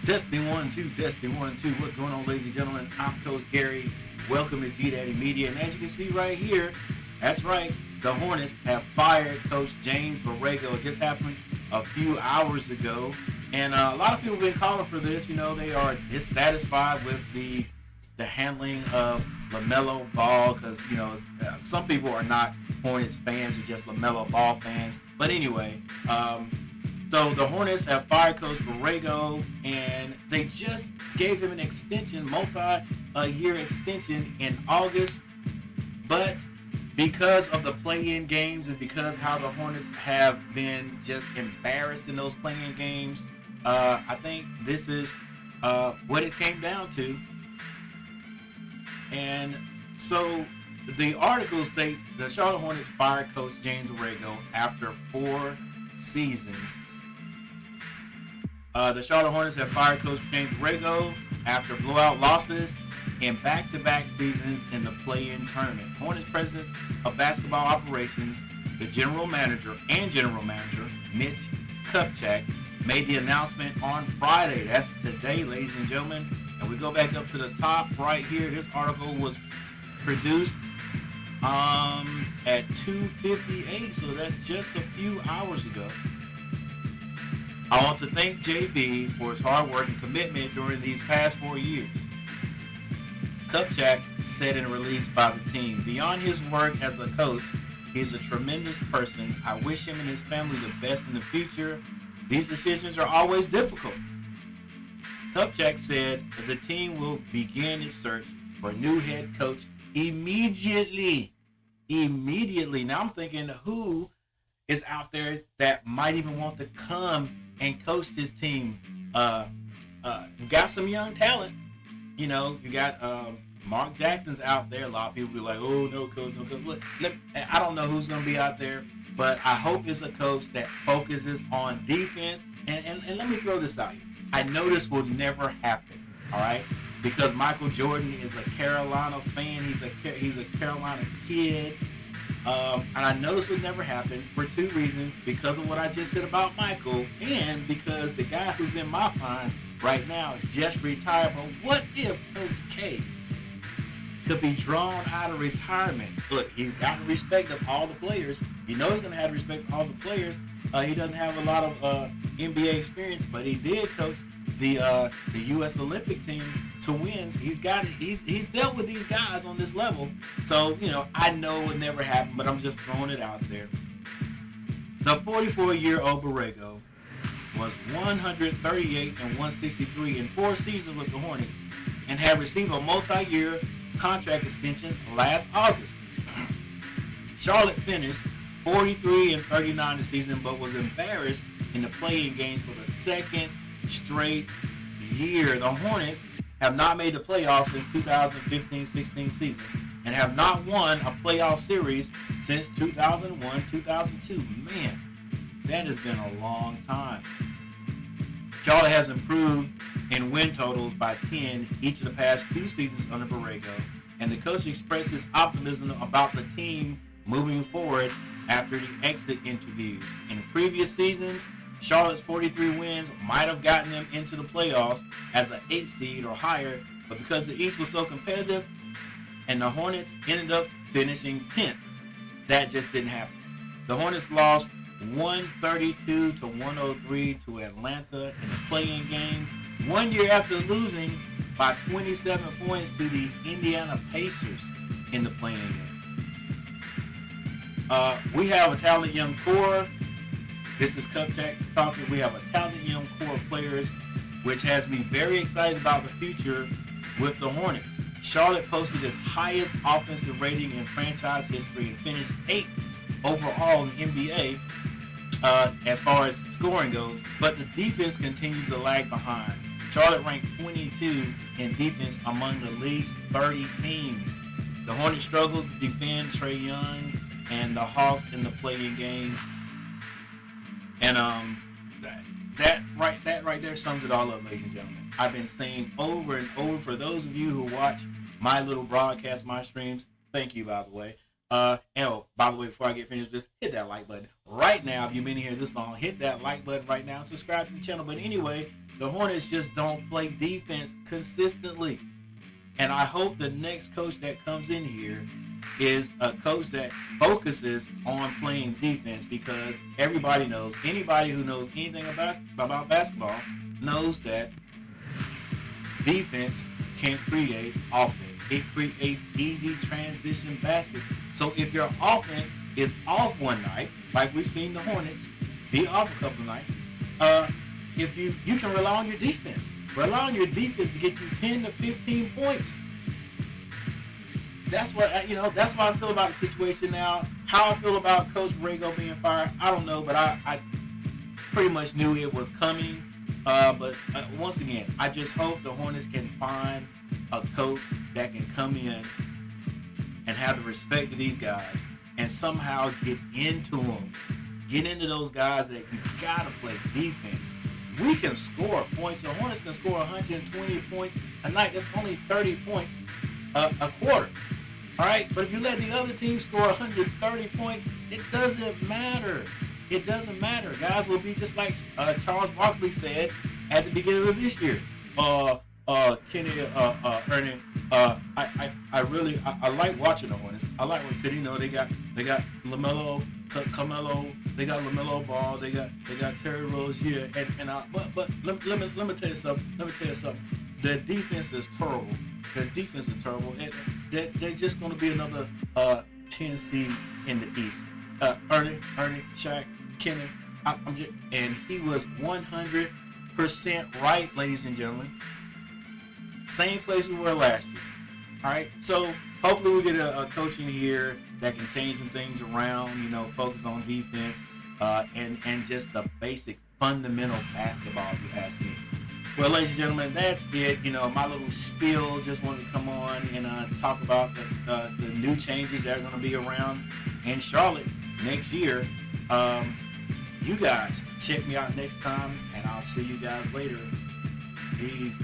Testing 1 2, testing 1 2. What's going on, ladies and gentlemen? I'm Coach Gary. Welcome to G Daddy Media. And as you can see right here, that's right, the Hornets have fired Coach James Borrego. It just happened a few hours ago. And a lot of people have been calling for this. You know, they are dissatisfied with the handling of LaMelo Ball because, you know, some people are not Hornets fans, they're just LaMelo Ball fans. But anyway, so the Hornets have fired Coach Borrego, and they just gave him an extension, multi-year extension in August. But because of the play-in games and because how the Hornets have been just embarrassed in those play-in games, I think this is what it came down to. And so the article states the Charlotte Hornets fired Coach James Borrego after 4 seasons. The Charlotte Hornets have fired Coach James Borrego after blowout losses in back-to-back seasons in the play-in tournament. Hornets President of Basketball Operations, the General Manager, Mitch Kupchak, made the announcement on Friday. That's today, ladies and gentlemen. And we go back up to the top right here. This article was produced at 2:58, so that's just a few hours ago. I want to thank JB for his hard work and commitment during these past 4 years. Kupchak said in a release by the team, beyond his work as a coach, he is a tremendous person. I wish him and his family the best in the future. These decisions are always difficult. Kupchak said the team will begin its search for a new head coach immediately. Now I'm thinking, who is out there that might even want to come and coach this team? You got some young talent. You know, you got Mark Jackson's out there. A lot of people be like, oh, no coach, no coach. Look, I don't know who's going to be out there, but I hope it's a coach that focuses on defense. And let me throw this out here. I know this will never happen, all right? Because Michael Jordan is a Carolina fan. He's a Carolina kid. And I know this would never happen for 2 reasons. Because of what I just said about Michael, and because the guy who's in my mind right now just retired. But what if Coach K could be drawn out of retirement? Look, he's got the respect of all the players. You know he's going to have the respect of all the players. He doesn't have a lot of NBA experience, but he did coach the U.S. Olympic team to wins. He's dealt with these guys on this level. So, you know, I know it would never happen, but I'm just throwing it out there. The 44-year-old Borrego was 138 and 163 in 4 seasons with the Hornets and had received a multi-year contract extension last August. Charlotte finished 43 and 39 this season, but was embarrassed in the play-in games for the second straight year. The Hornets have not made the playoffs since 2015-16 season and have not won a playoff series since 2001-2002. Man, that has been a long time. Charlotte has improved in win totals by 10 each of the past 2 seasons under Borrego, and the coach expressed his optimism about the team moving forward after the exit interviews. In previous seasons, Charlotte's 43 wins might have gotten them into the playoffs as an 8 seed or higher, but because the East was so competitive and the Hornets ended up finishing 10th, that just didn't happen. The Hornets lost 132-103 to Atlanta in the play-in game 1 year after losing by 27 points to the Indiana Pacers in the play-in game. We have a talented young core. This is Kupchak talking. We have a talented young core of players, which has me very excited about the future with the Hornets. Charlotte posted its highest offensive rating in franchise history and finished 8th overall in the NBA as far as scoring goes, but the defense continues to lag behind. Charlotte ranked 22 in defense among the league's 30 teams. The Hornets struggled to defend Trae Young and the Hawks in the play-in game. And that right there sums it all up, ladies and gentlemen. I've been saying over and over, for those of you who watch my little broadcast, my streams, thank you, by the way. And by the way, before I get finished with this, hit that like button right now. If you've been here this long, hit that like button right now and subscribe to the channel. But anyway, The Hornets just don't play defense consistently. And I hope the next coach that comes in here is a coach that focuses on playing defense, because everybody knows, anybody who knows anything about basketball knows that defense can create offense. It creates easy transition baskets. So if your offense is off one night, like we've seen the Hornets be off a couple of nights, if you can rely on your defense. Rely on your defense to get you 10 to 15 points. That's what that's what I feel about the situation now. How I feel about Coach Borrego being fired, I don't know, but I pretty much knew it was coming. But once again, I just hope the Hornets can find a coach that can come in and have the respect of these guys and somehow get into them. Get into those guys that you gotta play defense. We can score points. The Hornets can score 120 points a night. That's only 30 points a quarter. All right? But if you let the other team score 130 points, it doesn't matter. It doesn't matter. Guys will be just like Charles Barkley said at the beginning of this year. Kenny, Ernie, I like watching the Hornets. I like what, because they got LaMelo, Carmelo, they got LaMelo Ball, they got Terry Rozier, but let me tell you something. Their defense is terrible. And they're just going to be another 10 seed in the East. Ernie, Shaq, Kenny, and he was 100% right, ladies and gentlemen. Same place we were last year. All right, so hopefully we get a coach in here that can change some things around. Focus on defense and just the basic fundamental basketball, if you ask me. Well, ladies and gentlemen, that's it. My little spiel. Just wanted to come on and talk about the new changes that are going to be around in Charlotte next year. You guys check me out next time, and I'll see you guys later. Peace.